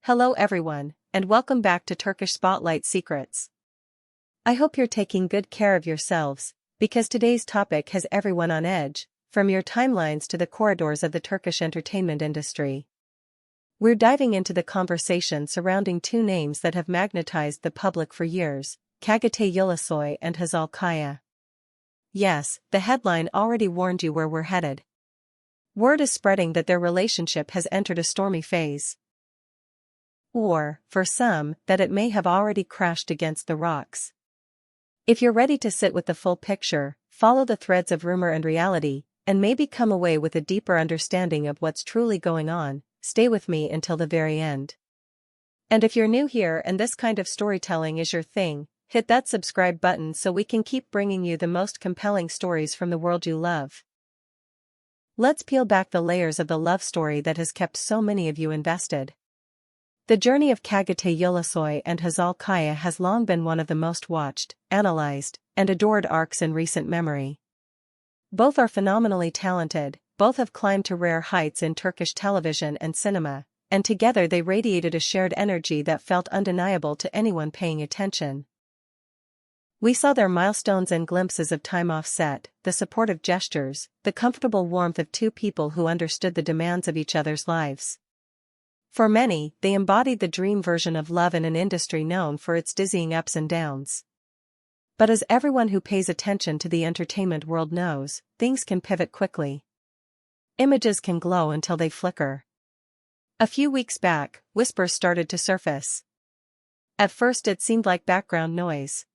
Hello everyone, and welcome back to Turkish Spotlight Secrets. I hope you're taking good care of yourselves, because today's topic has everyone on edge, from your timelines to the corridors of the Turkish entertainment industry. We're diving into the conversation surrounding two names that have magnetized the public for years, Çağatay Ulusoy and Hazal Kaya. Yes, the headline already warned you where we're headed. Word is spreading that their relationship has entered a stormy phase. Or, for some, that it may have already crashed against the rocks. If you're ready to sit with the full picture, follow the threads of rumor and reality, and maybe come away with a deeper understanding of what's truly going on, stay with me until the very end. And if you're new here and this kind of storytelling is your thing, hit that subscribe button so we can keep bringing you the most compelling stories from the world you love. Let's peel back the layers of the love story that has kept so many of you invested. The journey of Çağatay Ulusoy and Hazal Kaya has long been one of the most watched, analyzed, and adored arcs in recent memory. Both are phenomenally talented, both have climbed to rare heights in Turkish television and cinema, and together they radiated a shared energy that felt undeniable to anyone paying attention. We saw their milestones and glimpses of time off set, the supportive gestures, the comfortable warmth of two people who understood the demands of each other's lives. For many, they embodied the dream version of love in an industry known for its dizzying ups and downs. But as everyone who pays attention to the entertainment world knows, things can pivot quickly. Images can glow until they flicker. A few weeks back, whispers started to surface. At first it seemed like background noise.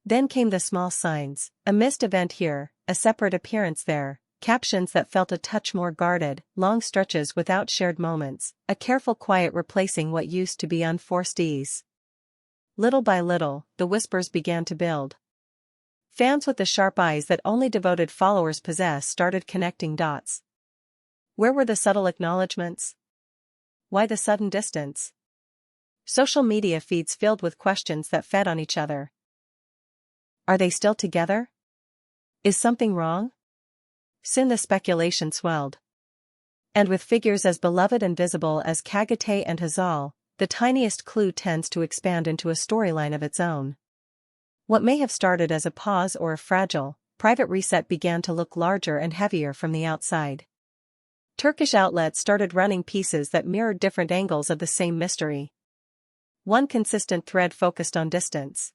Then came the small signs, a missed event here, a separate appearance there. Captions that felt a touch more guarded, long stretches without shared moments, a careful quiet replacing what used to be unforced ease. Little by little, the whispers began to build. Fans with the sharp eyes that only devoted followers possess started connecting dots. Where were the subtle acknowledgements? Why the sudden distance? Social media feeds filled with questions that fed on each other. Are they still together? Is something wrong? Soon the speculation swelled. And with figures as beloved and visible as Çağatay and Hazal, the tiniest clue tends to expand into a storyline of its own. What may have started as a pause or a fragile, private reset began to look larger and heavier from the outside. Turkish outlets started running pieces that mirrored different angles of the same mystery. One consistent thread focused on distance.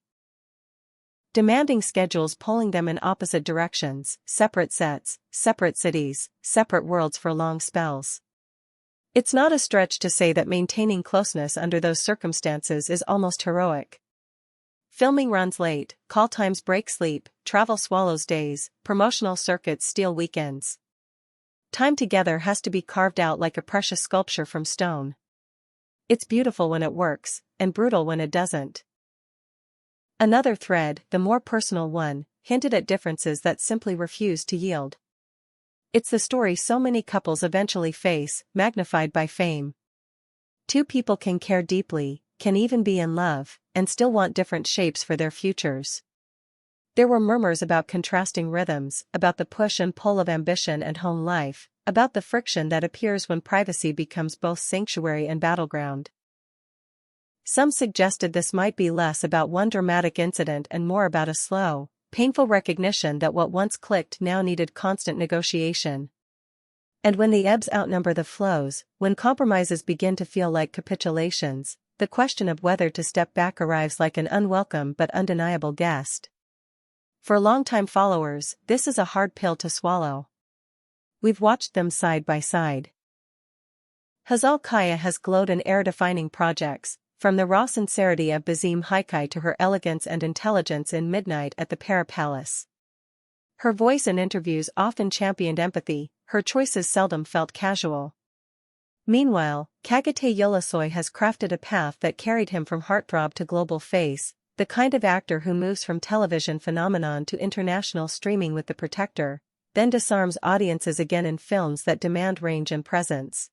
Demanding schedules pulling them in opposite directions, separate sets, separate cities, separate worlds for long spells. It's not a stretch to say that maintaining closeness under those circumstances is almost heroic. Filming runs late, call times break sleep, travel swallows days, promotional circuits steal weekends. Time together has to be carved out like a precious sculpture from stone. It's beautiful when it works, and brutal when it doesn't. Another thread, the more personal one, hinted at differences that simply refused to yield. It's the story so many couples eventually face, magnified by fame. Two people can care deeply, can even be in love, and still want different shapes for their futures. There were murmurs about contrasting rhythms, about the push and pull of ambition and home life, about the friction that appears when privacy becomes both sanctuary and battleground. Some suggested this might be less about one dramatic incident and more about a slow, painful recognition that what once clicked now needed constant negotiation. And when the ebbs outnumber the flows, when compromises begin to feel like capitulations, the question of whether to step back arrives like an unwelcome but undeniable guest. For longtime followers, this is a hard pill to swallow. We've watched them side by side. Hazal Kaya has glowed in era-defining projects, from the raw sincerity of Bizim Haykay to her elegance and intelligence in Midnight at the Para Palace. Her voice in interviews often championed empathy, her choices seldom felt casual. Meanwhile, Çağatay Ulusoy has crafted a path that carried him from heartthrob to global face, the kind of actor who moves from television phenomenon to international streaming with The Protector, then disarms audiences again in films that demand range and presence.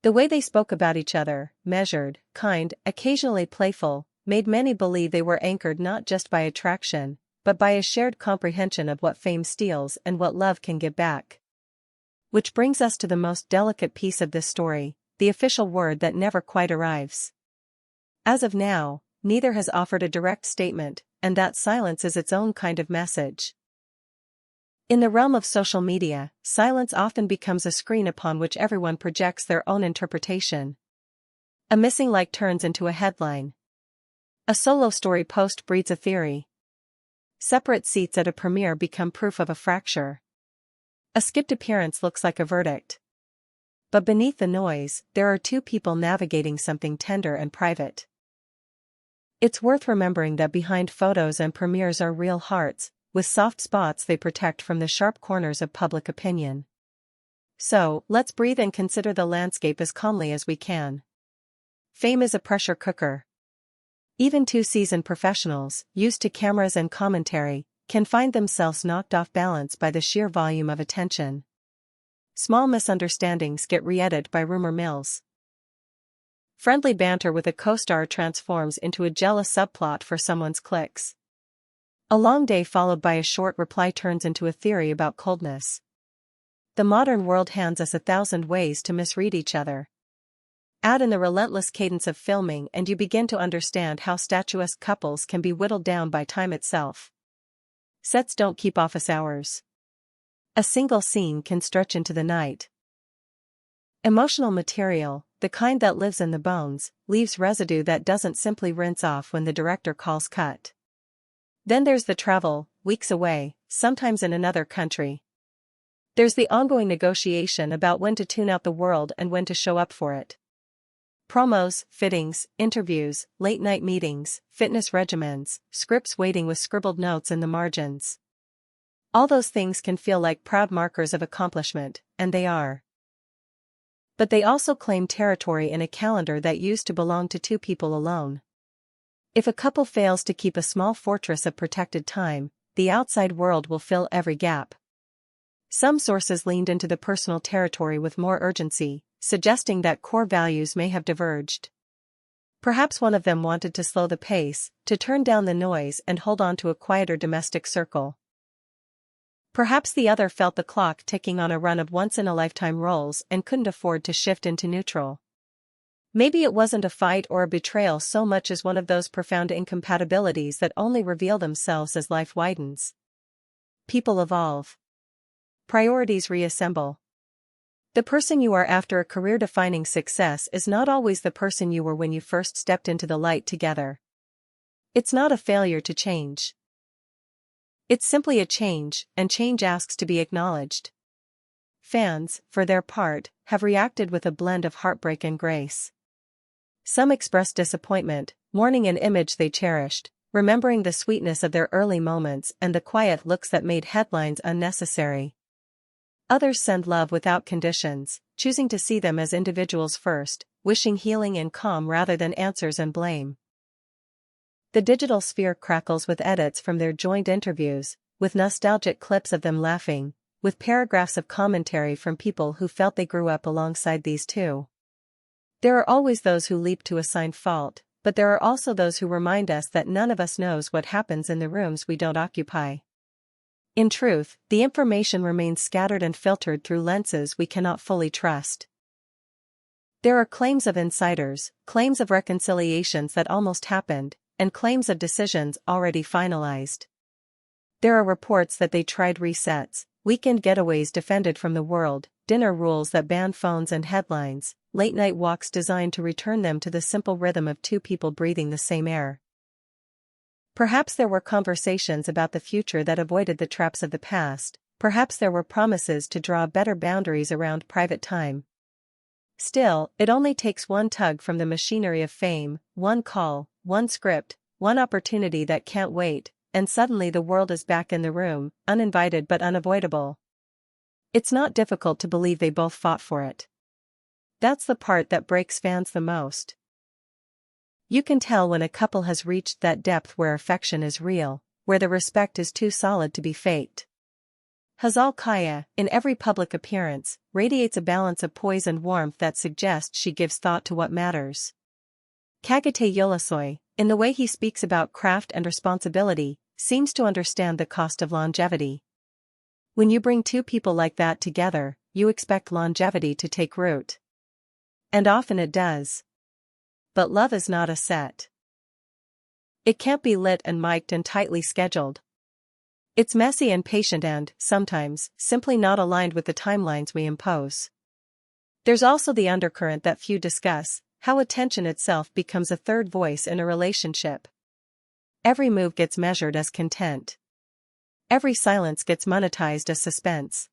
The way they spoke about each other, measured, kind, occasionally playful, made many believe they were anchored not just by attraction, but by a shared comprehension of what fame steals and what love can give back. Which brings us to the most delicate piece of this story, the official word that never quite arrives. As of now, neither has offered a direct statement, and that silence is its own kind of message. In the realm of social media, silence often becomes a screen upon which everyone projects their own interpretation. A missing like turns into a headline. A solo story post breeds a theory. Separate seats at a premiere become proof of a fracture. A skipped appearance looks like a verdict. But beneath the noise, there are two people navigating something tender and private. It's worth remembering that behind photos and premieres are real hearts, with soft spots they protect from the sharp corners of public opinion. So, let's breathe and consider the landscape as calmly as we can. Fame is a pressure cooker. Even two seasoned professionals, used to cameras and commentary, can find themselves knocked off balance by the sheer volume of attention. Small misunderstandings get re-edited by rumor mills. Friendly banter with a co-star transforms into a jealous subplot for someone's clicks. A long day followed by a short reply turns into a theory about coldness. The modern world hands us 1,000 ways to misread each other. Add in the relentless cadence of filming and you begin to understand how statuesque couples can be whittled down by time itself. Sets don't keep office hours. A single scene can stretch into the night. Emotional material, the kind that lives in the bones, leaves residue that doesn't simply rinse off when the director calls cut. Then there's the travel, weeks away, sometimes in another country. There's the ongoing negotiation about when to tune out the world and when to show up for it. Promos, fittings, interviews, late-night meetings, fitness regimens, scripts waiting with scribbled notes in the margins. All those things can feel like proud markers of accomplishment, and they are. But they also claim territory in a calendar that used to belong to two people alone. If a couple fails to keep a small fortress of protected time, the outside world will fill every gap. Some sources leaned into the personal territory with more urgency, suggesting that core values may have diverged. Perhaps one of them wanted to slow the pace, to turn down the noise and hold on to a quieter domestic circle. Perhaps the other felt the clock ticking on a run of once-in-a-lifetime roles and couldn't afford to shift into neutral. Maybe it wasn't a fight or a betrayal so much as one of those profound incompatibilities that only reveal themselves as life widens. People evolve. Priorities reassemble. The person you are after a career-defining success is not always the person you were when you first stepped into the light together. It's not a failure to change. It's simply a change, and change asks to be acknowledged. Fans, for their part, have reacted with a blend of heartbreak and grace. Some express disappointment, mourning an image they cherished, remembering the sweetness of their early moments and the quiet looks that made headlines unnecessary. Others send love without conditions, choosing to see them as individuals first, wishing healing and calm rather than answers and blame. The digital sphere crackles with edits from their joint interviews, with nostalgic clips of them laughing, with paragraphs of commentary from people who felt they grew up alongside these two. There are always those who leap to assign fault, but there are also those who remind us that none of us knows what happens in the rooms we don't occupy. In truth, the information remains scattered and filtered through lenses we cannot fully trust. There are claims of insiders, claims of reconciliations that almost happened, and claims of decisions already finalized. There are reports that they tried resets, weekend getaways defended from the world, dinner rules that ban phones and headlines, late-night walks designed to return them to the simple rhythm of two people breathing the same air. Perhaps there were conversations about the future that avoided the traps of the past, perhaps there were promises to draw better boundaries around private time. Still, it only takes one tug from the machinery of fame, one call, one script, one opportunity that can't wait, and suddenly the world is back in the room, uninvited but unavoidable. It's not difficult to believe they both fought for it. That's the part that breaks fans the most. You can tell when a couple has reached that depth where affection is real, where the respect is too solid to be faked. Hazal, in every public appearance, radiates a balance of poise and warmth that suggests she gives thought to what matters. Ulusoy, in the way he speaks about craft and responsibility, seems to understand the cost of longevity. When you bring two people like that together, you expect longevity to take root. And often it does. But love is not a set. It can't be lit and mic'd and tightly scheduled. It's messy and patient and, sometimes, simply not aligned with the timelines we impose. There's also the undercurrent that few discuss, how attention itself becomes a third voice in a relationship. Every move gets measured as content. Every silence gets monetized as suspense.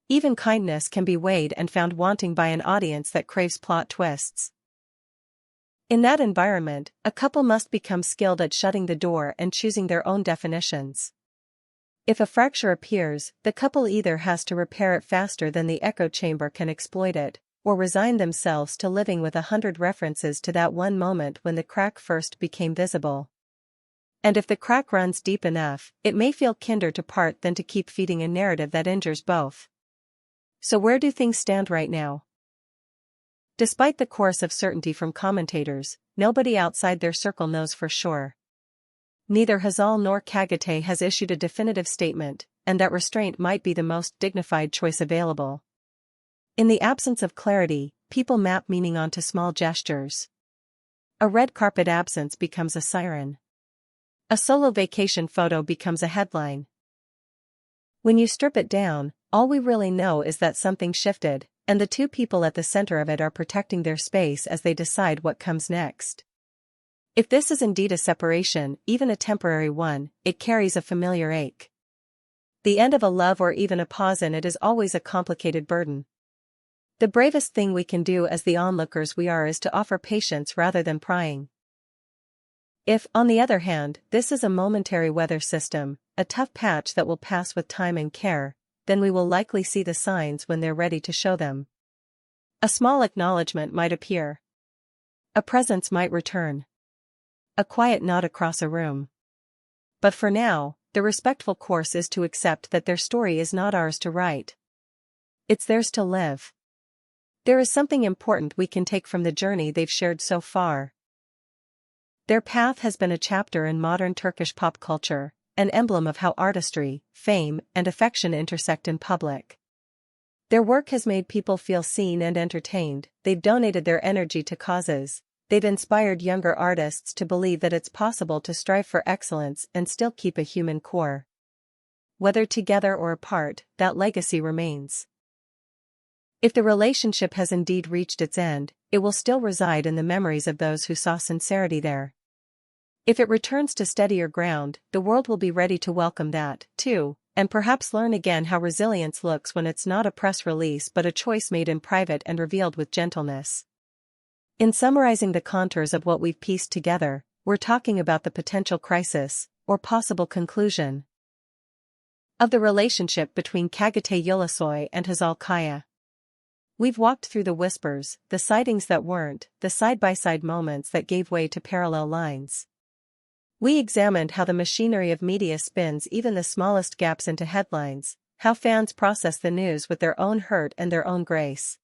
Even kindness can be weighed and found wanting by an audience that craves plot twists. In that environment, a couple must become skilled at shutting the door and choosing their own definitions. If a fracture appears, the couple either has to repair it faster than the echo chamber can exploit it, or resign themselves to living with 100 references to that one moment when the crack first became visible. And if the crack runs deep enough, it may feel kinder to part than to keep feeding a narrative that injures both. So where do things stand right now? Despite the chorus of certainty from commentators, nobody outside their circle knows for sure. Neither Hazal nor Çağatay has issued a definitive statement, and that restraint might be the most dignified choice available. In the absence of clarity, people map meaning onto small gestures. A red carpet absence becomes a siren. A solo vacation photo becomes a headline. When you strip it down, all we really know is that something shifted, and the two people at the center of it are protecting their space as they decide what comes next. If this is indeed a separation, even a temporary one, it carries a familiar ache. The end of a love or even a pause in it is always a complicated burden. The bravest thing we can do as the onlookers we are is to offer patience rather than prying. If, on the other hand, this is a momentary weather system, a tough patch that will pass with time and care, then we will likely see the signs when they're ready to show them. A small acknowledgement might appear. A presence might return. A quiet nod across a room. But for now, the respectful course is to accept that their story is not ours to write. It's theirs to live. There is something important we can take from the journey they've shared so far. Their path has been a chapter in modern Turkish pop culture, an emblem of how artistry, fame, and affection intersect in public. Their work has made people feel seen and entertained, they've donated their energy to causes, they've inspired younger artists to believe that it's possible to strive for excellence and still keep a human core. Whether together or apart, that legacy remains. If the relationship has indeed reached its end, it will still reside in the memories of those who saw sincerity there. If it returns to steadier ground, the world will be ready to welcome that, too, and perhaps learn again how resilience looks when it's not a press release but a choice made in private and revealed with gentleness. In summarizing the contours of what we've pieced together, we're talking about the potential crisis, or possible conclusion, of the relationship between Çağatay Ulusoy and Hazal. We've walked through the whispers, the sightings that weren't, the side-by-side moments that gave way to parallel lines. We examined how the machinery of media spins even the smallest gaps into headlines, how fans process the news with their own hurt and their own grace.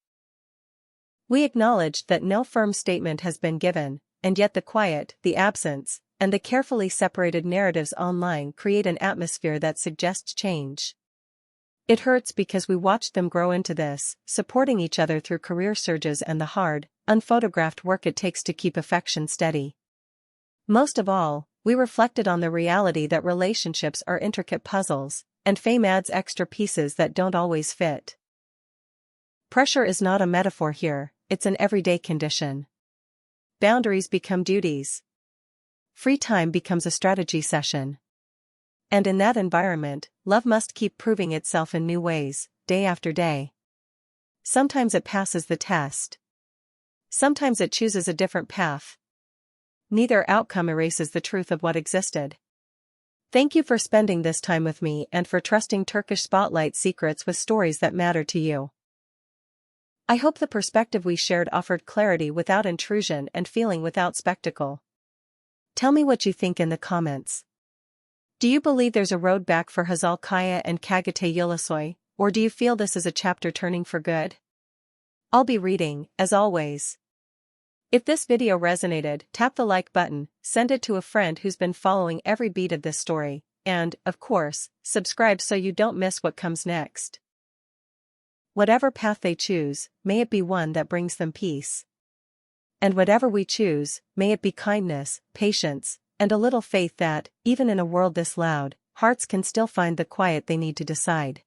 We acknowledged that no firm statement has been given, and yet the quiet, the absence, and the carefully separated narratives online create an atmosphere that suggests change. It hurts because we watched them grow into this, supporting each other through career surges and the hard, unphotographed work it takes to keep affection steady. Most of all, we reflected on the reality that relationships are intricate puzzles, and fame adds extra pieces that don't always fit. Pressure is not a metaphor here, it's an everyday condition. Boundaries become duties. Free time becomes a strategy session. And in that environment, love must keep proving itself in new ways, day after day. Sometimes it passes the test. Sometimes it chooses a different path. Neither outcome erases the truth of what existed. Thank you for spending this time with me and for trusting Turkish Spotlight Secrets with stories that matter to you. I hope the perspective we shared offered clarity without intrusion and feeling without spectacle. Tell me what you think in the comments. Do you believe there's a road back for Hazal and Çağatay Ulusoy, or do you feel this is a chapter turning for good? I'll be reading, as always. If this video resonated, tap the like button, send it to a friend who's been following every beat of this story, and, of course, subscribe so you don't miss what comes next. whatever path they choose, may it be one that brings them peace. And whatever we choose, may it be kindness, patience, and a little faith that, even in a world this loud, hearts can still find the quiet they need to decide.